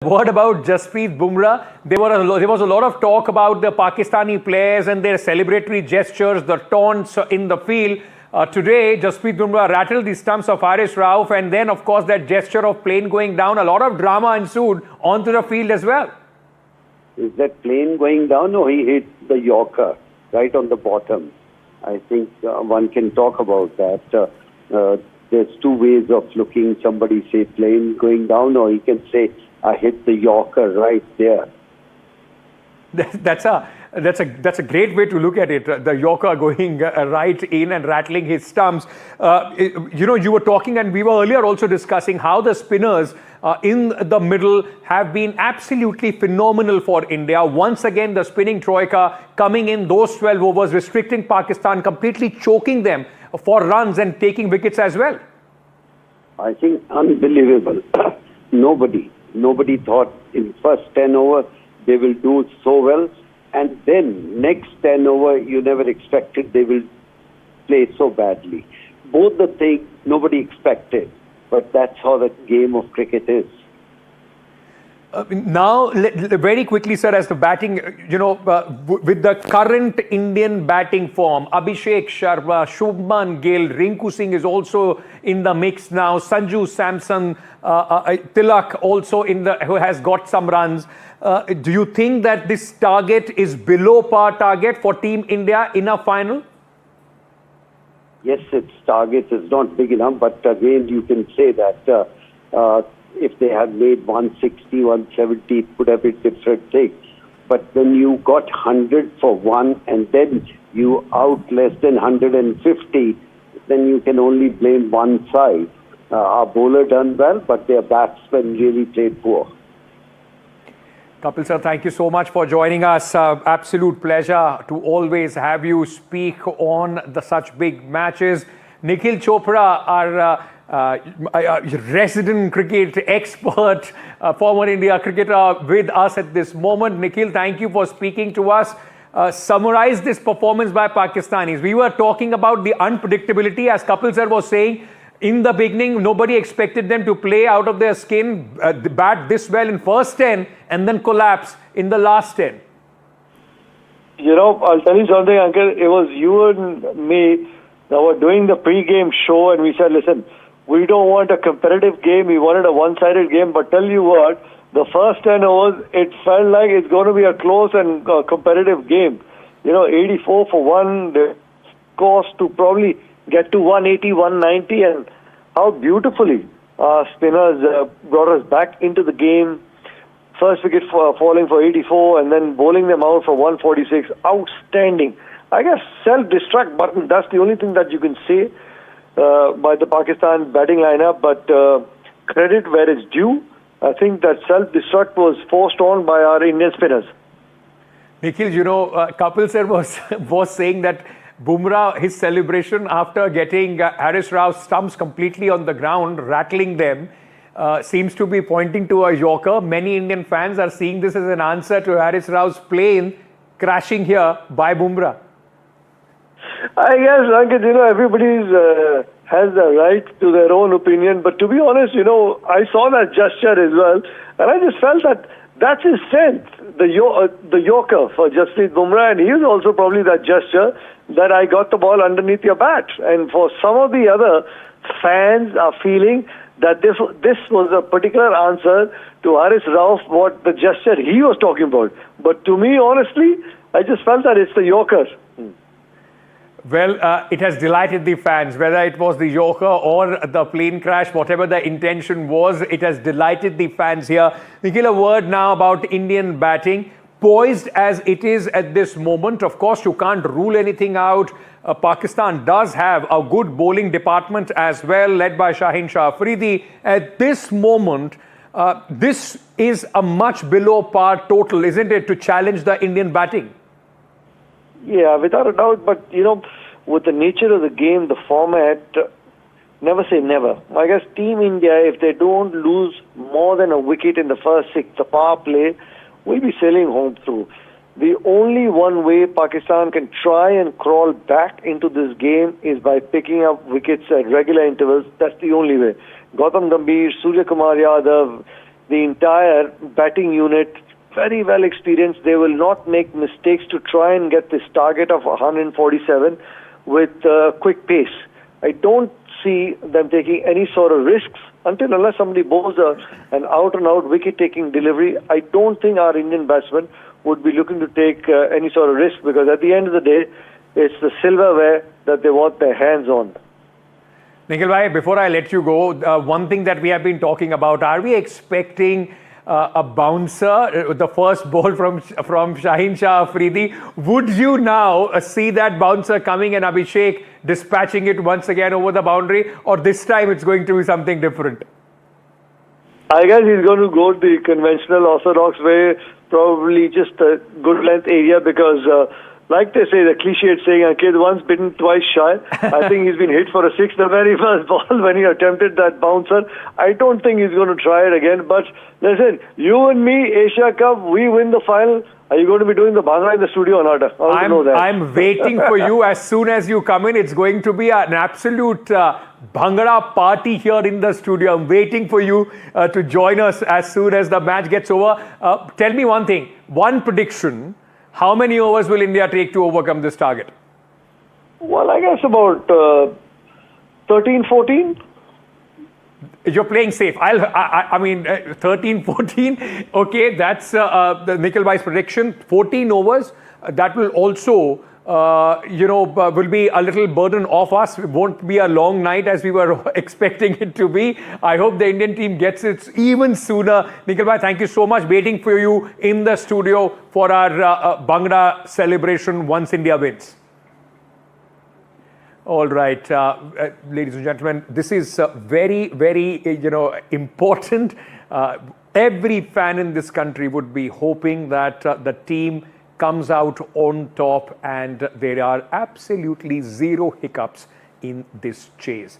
word about Jasprit Bumrah. There was a lot of talk about the Pakistani players and their celebratory gestures, the taunts in the field. Today, Jasprit Bumrah rattled the stumps of Harris Rauf, and then, of course, that gesture of plane going down. A lot of drama ensued onto the field as well. Is that plane going down? No, he hit the Yorker right on the bottom. I think one can talk about that. There's two ways of looking. Somebody say plane going down, or he can say I hit the Yorker right there. That's a great way to look at it. The Yorker going right in and rattling his stumps. You were talking, and we were earlier also discussing how the spinners in the middle have been absolutely phenomenal for India. Once again, the spinning troika coming in those 12 overs, restricting Pakistan, completely choking them for runs and taking wickets as well. I think unbelievable. Nobody thought in first 10 overs they will do so well, and then next 10 over you never expected they will play so badly. Both the things nobody expected, but that's how the game of cricket is. Now, very quickly, sir, as the batting, with the current Indian batting form, Abhishek Sharma, Shubman Gill, Rinku Singh is also in the mix now, Sanju Samson, Tilak also who has got some runs. Do you think that this target is below par target for Team India in a final? Yes, its target is not big enough, but again, you can say that if they had made 160, 170, it could have been different thing. But when you got 100 for one and then you out less than 150, then you can only blame one side. Our bowler done well, but their batsmen really played poor. Kapil sir, thank you so much for joining us. Absolute pleasure to always have you speak on such big matches. Nikhil Chopra, our resident cricket expert, former India cricketer with us at this moment. Nikhil, thank you for speaking to us. Summarize this performance by Pakistanis. We were talking about the unpredictability, as Kapil sir was saying. In the beginning, nobody expected them to play out of their skin, bat this well in first 10 and then collapse in the last 10. I'll tell you something, Uncle. It was you and me that were doing the pre-game show, and we said, listen, we don't want a competitive game. We wanted a one-sided game. But tell you what, the first 10 overs, it felt like it's going to be a close and competitive game. 84 for one, the course to probably get to 180, 190, and how beautifully spinners brought us back into the game. First wicket falling for 84 and then bowling them out for 146. Outstanding. I guess self-destruct button, that's the only thing that you can say by the Pakistan batting lineup, but credit where it's due. I think that self-destruct was forced on by our Indian spinners. Nikhil, Kapil sir was saying that Bumrah, his celebration after getting Harris Rauf's stumps completely on the ground, rattling them, seems to be pointing to a Yorker. Many Indian fans are seeing this as an answer to Harris Rauf's plane crashing here by Bumrah. I guess, Ankit, everybody has the right to their own opinion. But to be honest, I saw that gesture as well, and I just felt that that's his strength, the Yorker for Jasprit Bumrah, and he is also probably that gesture that I got the ball underneath your bat. And for some of the other fans are feeling that this was a particular answer to Harris Rauf, what the gesture he was talking about. But to me, honestly, I just felt that it's the Yorker. Well, it has delighted the fans, whether it was the Yorker or the plane crash, whatever the intention was, it has delighted the fans here. Nikhil, a word now about Indian batting. Poised as it is at this moment, of course, you can't rule anything out. Pakistan does have a good bowling department as well, led by Shaheen Shah Afridi. At this moment, this is a much below par total, isn't it, to challenge the Indian batting? Yeah, without a doubt. But, with the nature of the game, the format, never say never. I guess Team India, if they don't lose more than a wicket in the first 6, the power play, will be sailing home through. The only one way Pakistan can try and crawl back into this game is by picking up wickets at regular intervals. That's the only way. Gautam Gambhir, Surya Kumar Yadav, the entire batting unit, very well experienced. They will not make mistakes to try and get this target of 147 with quick pace. I don't see them taking any sort of risks unless somebody bowls an out-and-out wicket-taking delivery. I don't think our Indian batsmen would be looking to take any sort of risk, because at the end of the day, it's the silverware that they want their hands on. Nikhil bhai, before I let you go, one thing that we have been talking about, are we expecting a bouncer, the first ball from Shaheen Shah Afridi? Would you now see that bouncer coming and Abhishek dispatching it once again over the boundary, or this time it's going to be something different? I guess he's going to go the conventional orthodox way, probably just a good length area, because like they say, the cliched saying, a kid once bitten, twice shy. I think he's been hit for a six the very first ball when he attempted that bouncer. I don't think he's going to try it again. But listen, you and me, Asia Cup, we win the final. Are you going to be doing the Bhangra in the studio or not? I want to know that. I'm waiting for you. As soon as you come in, it's going to be an absolute Bhangra party here in the studio. I'm waiting for you to join us as soon as the match gets over. Tell me one thing, one prediction. How many overs will India take to overcome this target? Well, I guess about 13, 14. You're playing safe. I mean, 13, 14. Okay, that's the Nikhil bhai's prediction. 14 overs. That will also, will be a little burden off us. It won't be a long night as we were expecting it to be. I hope the Indian team gets it even sooner. Nikhil bhai, thank you so much. Waiting for you in the studio for our Bhangra celebration once India wins. All right, ladies and gentlemen, this is very, very, important. Every fan in this country would be hoping that the team comes out on top and there are absolutely zero hiccups in this chase.